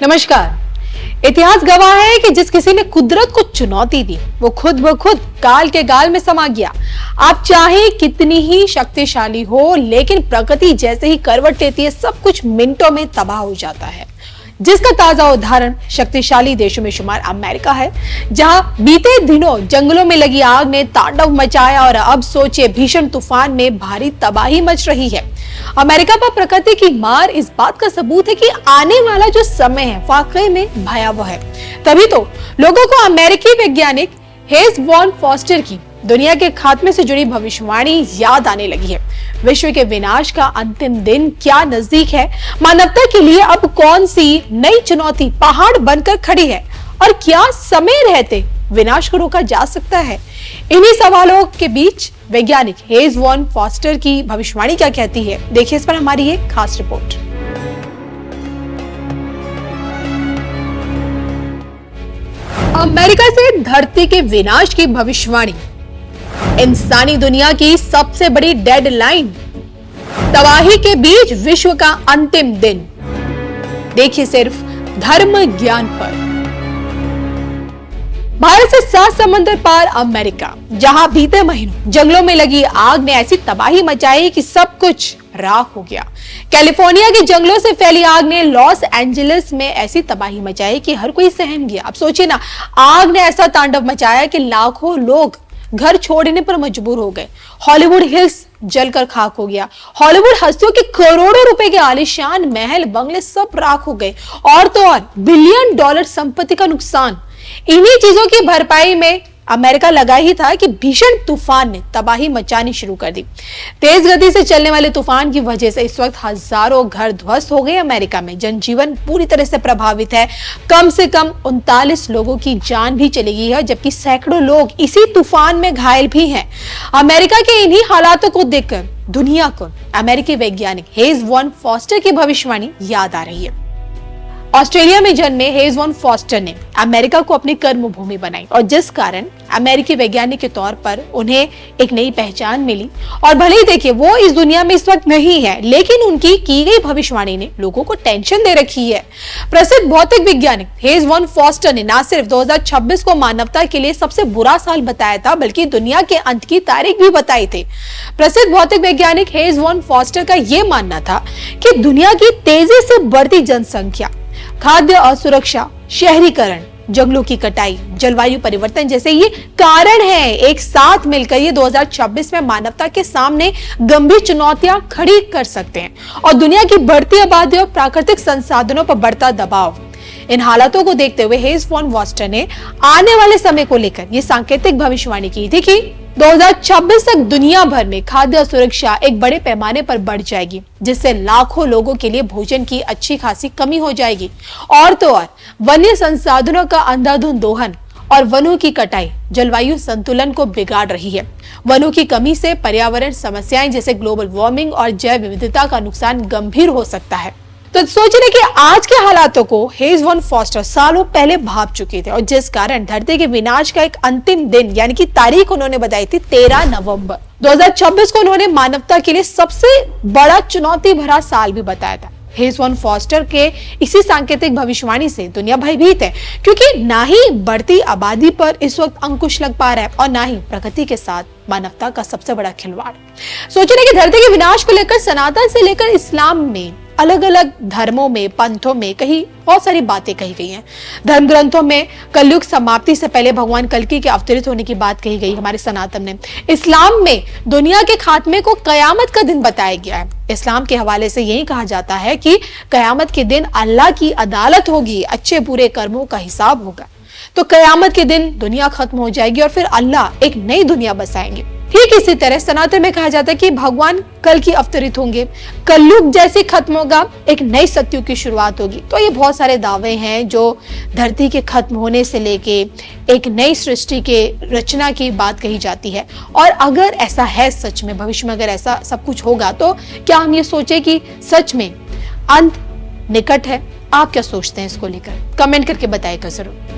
नमस्कार। इतिहास गवाह है कि जिस किसी ने कुदरत को चुनौती दी वो खुद ब खुद काल के गाल में समा गया। आप चाहे कितनी ही शक्तिशाली हो, लेकिन प्रकृति जैसे ही करवट लेती है सब कुछ मिनटों में तबाह हो जाता है। जिसका ताजा उदाहरण शक्तिशाली देशों में शुमार अमेरिका है, जहां बीते दिनों जंगलों में लगी आग ने तांडव मचाया और अब सोचिए भीषण तूफान में भारी तबाही मच रही है। अमेरिका पर प्रकृति की मार इस बात का सबूत है कि आने वाला जो समय है वाकई में भयावह है। तभी तो लोगों को अमेरिकी वैज्ञानिक हेज वॉन फॉस्टर की दुनिया के खात्मे से जुड़ी भविष्यवाणी याद आने लगी है। विश्व के विनाश का अंतिम दिन क्या नजदीक है? मानवता के लिए अब कौन सी नई चुनौती पहाड़ बनकर खड़ी है और क्या समय रहते विनाश को रोका जा सकता है? इन्हीं सवालों के बीच वैज्ञानिक हेज वॉन फॉस्टर की भविष्यवाणी क्या कहती है, देखिए इस पर हमारी एक खास रिपोर्ट। अमेरिका से धरती के विनाश की भविष्यवाणी, इंसानी दुनिया की सबसे बड़ी डेडलाइन, तबाही के बीच विश्व का अंतिम दिन। देखिए सिर्फ धर्म ज्ञान पर। भारत से 7 समंदर पार अमेरिका, जहां बीते महीनों जंगलों में लगी आग ने ऐसी तबाही मचाई कि सब कुछ राख हो गया। कैलिफोर्निया के जंगलों से फैली आग ने लॉस एंजलिस में ऐसी तबाही मचाई कि हर कोई सहम गया। अब सोचिए ना, आग ने ऐसा तांडव मचाया कि लाखों लोग घर छोड़ने पर मजबूर हो गए। हॉलीवुड हिल्स जलकर खाक हो गया। हॉलीवुड हस्तियों के करोड़ों रुपए के आलीशान महल बंगले सब राख हो गए। और तो और बिलियन डॉलर संपत्ति का नुकसान। इन्हीं चीजों की भरपाई में अमेरिका लगा ही था कि भीषण तूफान ने तबाही मचानी शुरू कर दी। तेज गति से चलने वाले तूफान की वजह से इस वक्त हजारों घर ध्वस्त हो गए। अमेरिका में जनजीवन पूरी तरह से प्रभावित है। कम से कम 39 लोगों की जान भी चली गई है, जबकि सैकड़ों लोग इसी तूफान में घायल भी हैं। अमेरिका के इन्हीं हालातों को देखकर दुनिया को अमेरिकी वैज्ञानिक हेज वॉन फॉस्टर की भविष्यवाणी याद आ रही है। ऑस्ट्रेलिया में जन्मे हेज वॉन फॉस्टर ने अमेरिका को अपनी कर्म भूमि बनाई और जिस कारण अमेरिकी वैज्ञानिक के तौर पर उन्हें एक नई पहचान मिली। और भले ही देखिए वो इस दुनिया में इस वक्त नहीं है, लेकिन उनकी की गई भविष्यवाणी ने लोगों को टेंशन दे रखी है। प्रसिद्ध भौतिक वैज्ञानिक हेज वॉन फॉस्टर ने न सिर्फ 2026 को मानवता के लिए सबसे बुरा साल बताया था, बल्कि दुनिया के अंत की तारीख भी बताई थी। प्रसिद्ध भौतिक वैज्ञानिक हेज वॉन फॉस्टर का यह मानना था कि दुनिया की तेजी से बढ़ती जनसंख्या, खाद्य असुरक्षा, शहरीकरण, जंगलों की कटाई, जलवायु परिवर्तन जैसे ये कारण हैं, एक साथ मिलकर ये 2026 में मानवता के सामने गंभीर चुनौतियां खड़ी कर सकते हैं। और दुनिया की बढ़ती आबादी और प्राकृतिक संसाधनों पर बढ़ता दबाव, इन हालातों को देखते हुए हेज वॉन फॉस्टर ने आने वाले समय को लेकर ये सांकेतिक भविष्यवाणी की थी कि 2026 तक दुनिया भर में खाद्य सुरक्षा एक बड़े पैमाने पर बढ़ जाएगी, जिससे लाखों लोगों के लिए भोजन की अच्छी खासी कमी हो जाएगी। और तो और वन्य संसाधनों का अंधाधुंध दोहन और वनों की कटाई जलवायु संतुलन को बिगाड़ रही है। वनों की कमी से पर्यावरण समस्याएं जैसे ग्लोबल वार्मिंग और जैव विविधता का नुकसान गंभीर हो सकता है। तो सोच रहे कि आज के हालातों को हेज वॉन फॉस्टर सालों पहले भाप चुके थे और जिस कारण धरती के विनाश का एक अंतिम दिन यानी कि तारीख उन्होंने बताई थी 13 नवंबर 2026 को उन्होंने मानवता के लिए सबसे बड़ा चुनौती भरा साल भी बताया था। हेज वॉन फॉस्टर के इसी सांकेतिक भविष्यवाणी से दुनिया भयभीत है, क्योंकि ना ही बढ़ती आबादी पर इस वक्त अंकुश लग पा रहा है और ना ही प्रकृति के साथ मानवता का सबसे बड़ा खिलवाड़। सोचिए कि धरती के विनाश को लेकर सनातन से लेकर इस्लाम में अलग अलग धर्मों में, पंथों में कहीं बहुत सारी बातें कही गई हैं। धर्म ग्रंथों में कलयुग समाप्ति से पहले भगवान कल्कि के अवतरित होने की बात कही गई हमारे सनातन में। इस्लाम में दुनिया के खात्मे को कयामत का दिन बताया गया है। इस्लाम के हवाले से यही कहा जाता है कि कयामत के दिन अल्लाह की अदालत होगी, अच्छे बुरे कर्मों का हिसाब होगा। तो कयामत के दिन दुनिया खत्म हो जाएगी और फिर अल्लाह एक नई दुनिया बसाएंगे। ठीक इसी तरह सनातन में कहा जाता है कि भगवान कल की अवतरित होंगे, कलयुग जैसे खत्म होगा, एक नई सतयुग की शुरुआत होगी। तो ये बहुत सारे दावे हैं जो धरती के खत्म होने से लेके एक नई सृष्टि के रचना की बात कही जाती है। और अगर ऐसा है सच में, भविष्य में अगर ऐसा सब कुछ होगा, तो क्या हम ये सोचे कि सच में अंत निकट है? आप क्या सोचते हैं इसको लेकर? कमेंट करके बताइएगा जरूर।